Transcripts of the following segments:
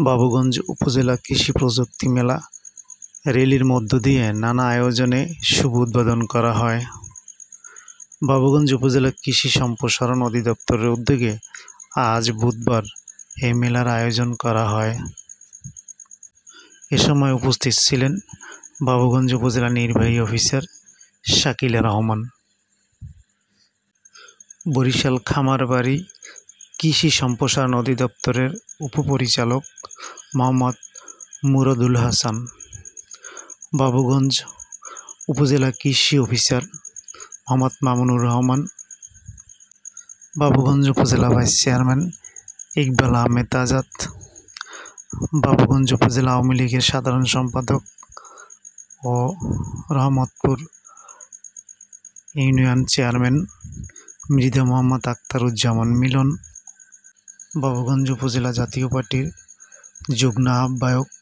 বাবুগঞ্জ উপজেলা কৃষি প্রযুক্তি মেলা র্যালির মধ্য দিয়ে নানা আয়োজনে শুভ উদ্বোধন করা হয়। বাবুগঞ্জ উপজেলা কৃষি সম্প্রসারণ অধিদপ্তরের উদ্যোগে আজ বুধবার এই মেলার আয়োজন করা হয়। এ সময় উপস্থিত ছিলেন বাবুগঞ্জ উপজেলা নির্বাহী অফিসার শাকিলা রহমান, বরিশাল খামারবাড়ি কৃষি সম্প্রসারণ অধিদপ্তরের উপপরিচালক মোহাম্মদ মুরাদুল হাসান, বাবুগঞ্জ উপজেলা কৃষি অফিসার মোহাম্মদ মামুনুর রহমান, বাবুগঞ্জ উপজেলা ভাইস চেয়ারম্যান ইকবাল আহমেদ আজাদ, বাবুগঞ্জ উপজেলা আওয়ামী লীগের সাধারণ সম্পাদক ও রহমতপুর ইউনিয়ন চেয়ারম্যান মৃধা মোহাম্মদ আখতারুজ্জামান মিলন, বাবুগঞ্জ উপজেলা জাতীয় পার্টির যুগ্ম আহ্বায়ক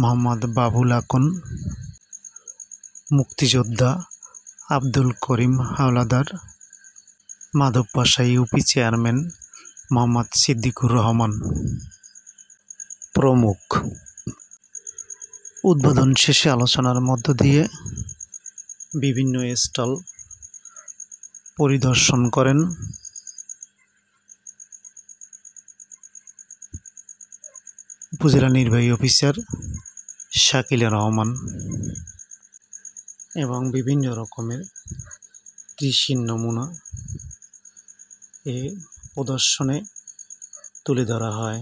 মোহাম্মদ বাবুল আকন, মুক্তিযোদ্ধা আব্দুল করিম হাওলাদার, মাধবপাশা ইউপি চেয়ারম্যান মোহাম্মদ সিদ্দিকুর রহমান প্রমুখ। উদ্বোধন শেষে আলোচনার মধ্য দিয়ে বিভিন্ন স্টল পরিদর্শন করেন উপজেলা নির্বাহী অফিসার শাকিলা রহমান এবং বিভিন্ন রকমের কৃষির নমুনা এ প্রদর্শনে তুলে ধরা হয়।